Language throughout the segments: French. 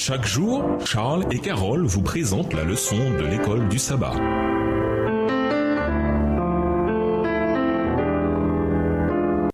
Chaque jour, Charles et Carole vous présentent la leçon de l'école du sabbat.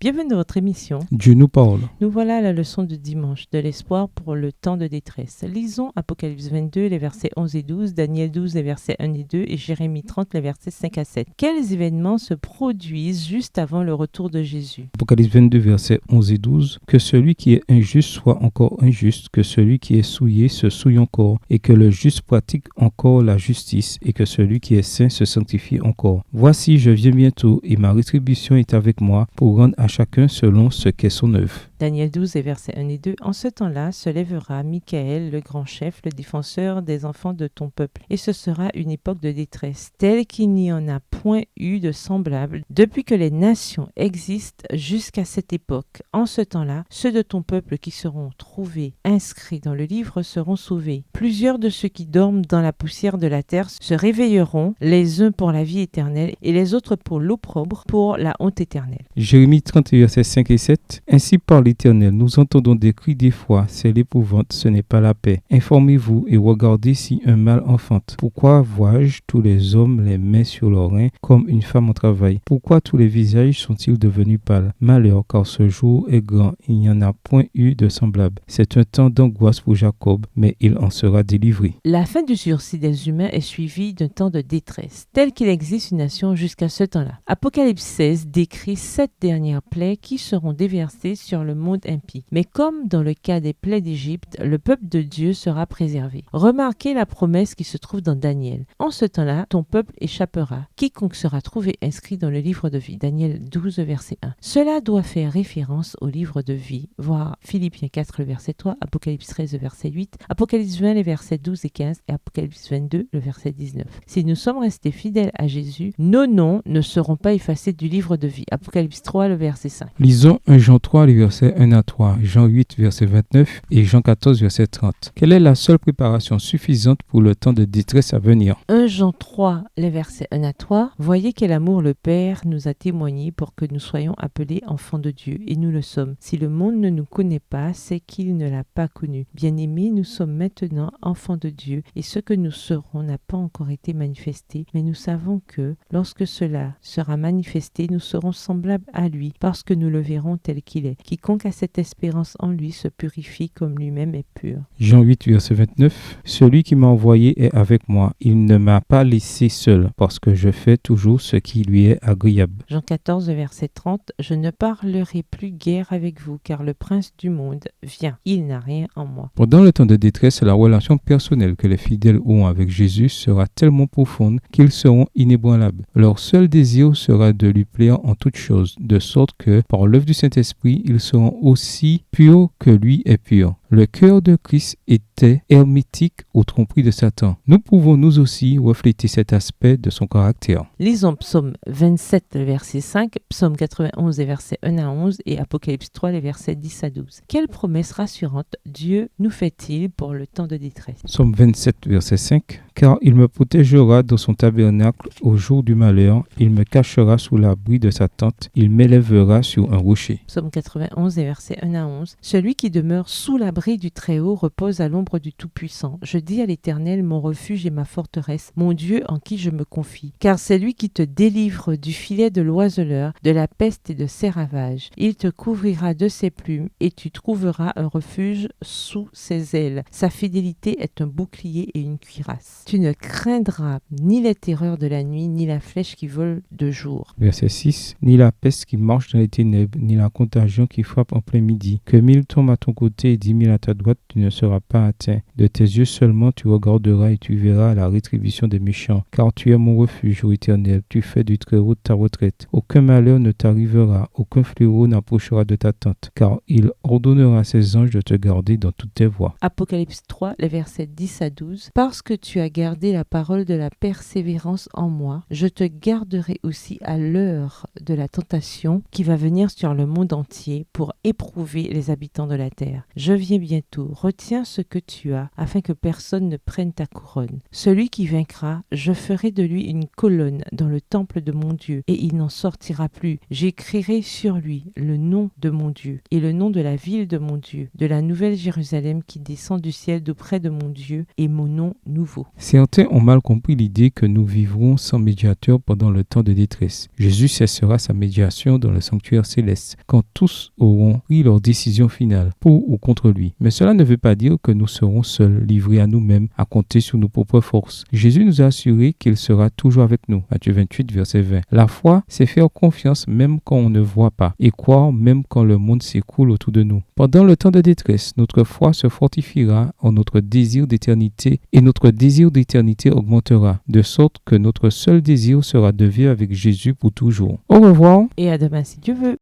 Bienvenue dans votre émission. Dieu nous parle. Nous voilà à la leçon de dimanche de l'espoir pour le temps de détresse. Lisons Apocalypse 22, les versets 11 et 12, Daniel 12, les versets 1 et 2 et Jérémie 30, les versets 5 à 7. Quels événements se produisent juste avant le retour de Jésus? Apocalypse 22, versets 11 et 12. Que celui qui est injuste soit encore injuste, que celui qui est souillé se souille encore, et que le juste pratique encore la justice, et que celui qui est saint se sanctifie encore. Voici, je viens bientôt, et ma rétribution est avec moi, pour rendre à chacun selon ce qu'est son œuvre. Daniel 12 et versets 1 et 2. En ce temps-là se lèvera Michaël, le grand chef, le défenseur des enfants de ton peuple. Et ce sera une époque de détresse, telle qu'il n'y en a point eu de semblable depuis que les nations existent jusqu'à cette époque. En ce temps-là, ceux de ton peuple qui seront trouvés inscrits dans le livre seront sauvés. Plusieurs de ceux qui dorment dans la poussière de la terre se réveilleront, les uns pour la vie éternelle et les autres pour l'opprobre, pour la honte éternelle. Jérémie 30, versets 5 et 7. Ainsi parle l'Éternel, nous entendons des cris d'effroi, c'est l'épouvante, ce n'est pas la paix. Informez-vous et regardez si un mâle enfante. Pourquoi vois-je tous les hommes les mains sur leurs reins comme une femme en travail? Pourquoi tous les visages sont-ils devenus pâles? Malheur, car ce jour est grand, il n'y en a point eu de semblable. C'est un temps d'angoisse pour Jacob, mais il en sera délivré. La fin du sursis des humains est suivie d'un temps de détresse, tel qu'il existe une nation jusqu'à ce temps-là. Apocalypse 16 décrit 7 dernières plaies qui seront déversées sur le monde impie. Mais comme dans le cas des plaies d'Égypte, le peuple de Dieu sera préservé. Remarquez la promesse qui se trouve dans Daniel. En ce temps-là, ton peuple échappera. Quiconque sera trouvé inscrit dans le livre de vie. Daniel 12, verset 1. Cela doit faire référence au livre de vie, voir Philippiens 4, le verset 3, Apocalypse 13, le verset 8, Apocalypse 20, les versets 12 et 15 et Apocalypse 22, le verset 19. Si nous sommes restés fidèles à Jésus, nos noms ne seront pas effacés du livre de vie. Apocalypse 3, le verset 5. Lisons 1 Jean 3, les versets 1 à 3, Jean 8, verset 29 et Jean 14, verset 30. Quelle est la seule préparation suffisante pour le temps de détresse à venir? 1 Jean 3, les versets 1 à 3. Voyez quel amour le Père nous a témoigné pour que nous soyons appelés enfants de Dieu, et nous le sommes. Si le monde ne nous connaît pas, c'est qu'il ne l'a pas connu. Bien-aimés, nous sommes maintenant enfants de Dieu, et ce que nous serons n'a pas encore été manifesté, mais nous savons que, lorsque cela sera manifesté, nous serons semblables à lui, parce que nous le verrons tel qu'il est. Quiconque a cette espérance en lui se purifie comme lui-même est pur. Jean 8, verset 29. Celui qui m'a envoyé est avec moi. Il ne m'a pas laissé seul, parce que je fais toujours ce qui lui est agréable. Jean 14, verset 30. Je ne parlerai plus guère avec vous, car le prince du monde vient. Il n'a rien en moi. Pendant le temps de détresse, la relation personnelle que les fidèles auront avec Jésus sera tellement profonde qu'ils seront inébranlables. Leur seul désir sera de lui plaire en toutes choses, de sorte que, par l'œuvre du Saint-Esprit, ils seront aussi purs que lui est pur. Le cœur de Christ était hermétique aux tromperies de Satan. Nous pouvons nous aussi refléter cet aspect de son caractère. Lisons Psaume 27, verset 5, Psaume 91, les versets 1 à 11 et Apocalypse 3, les versets 10 à 12. Quelle promesse rassurante Dieu nous fait-il pour le temps de détresse? Psaume 27, verset 5. Car il me protégera dans son tabernacle au jour du malheur, il me cachera sous l'abri de sa tente, il m'élèvera sur un rocher. Psaume 91, les versets 1 à 11. Celui qui demeure sous l'abri du Très-Haut repose à l'ombre du Tout-Puissant. Je dis à l'Éternel, mon refuge et ma forteresse, mon Dieu en qui je me confie. Car c'est lui qui te délivre du filet de l'oiseleur, de la peste et de ses ravages. Il te couvrira de ses plumes et tu trouveras un refuge sous ses ailes. Sa fidélité est un bouclier et une cuirasse. Tu ne craindras ni les terreurs de la nuit, ni la flèche qui vole de jour. Verset 6. Ni la peste qui marche dans les ténèbres, ni la contagion qui frappe en plein midi. Que 1000 tombent à ton côté et 10 000 à ta droite, tu ne seras pas atteint. De tes yeux seulement tu regarderas et tu verras la rétribution des méchants. Car tu es mon refuge, ô Éternel, tu fais du Très-Haut ta retraite. Aucun malheur ne t'arrivera, aucun fléau n'approchera de ta tente. Car il ordonnera à ses anges de te garder dans toutes tes voies. Apocalypse 3, les versets 10 à 12. Parce que tu as gardé la parole de la persévérance en moi, je te garderai aussi à l'heure de la tentation qui va venir sur le monde entier pour éprouver les habitants de la terre. Je viens viens bientôt. Retiens ce que tu as, afin que personne ne prenne ta couronne. Celui qui vaincra, je ferai de lui une colonne dans le temple de mon Dieu, et il n'en sortira plus. J'écrirai sur lui le nom de mon Dieu, et le nom de la ville de mon Dieu, de la nouvelle Jérusalem qui descend du ciel d'auprès de mon Dieu, et mon nom nouveau. Certains ont mal compris l'idée que nous vivrons sans médiateur pendant le temps de détresse. Jésus cessera sa médiation dans le sanctuaire céleste, quand tous auront pris leur décision finale, pour ou contre lui. Mais cela ne veut pas dire que nous serons seuls, livrés à nous-mêmes, à compter sur nos propres forces. Jésus nous a assuré qu'il sera toujours avec nous. Matthieu 28, verset 20. La foi, c'est faire confiance même quand on ne voit pas, et croire même quand le monde s'écroule autour de nous. Pendant le temps de détresse, notre foi se fortifiera en notre désir d'éternité, et notre désir d'éternité augmentera, de sorte que notre seul désir sera de vivre avec Jésus pour toujours. Au revoir. Et à demain si Dieu veut.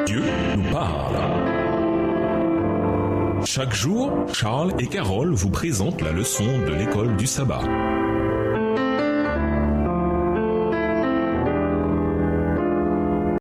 Dieu nous parle. Chaque jour, Charles et Carole vous présentent la leçon de l'école du sabbat.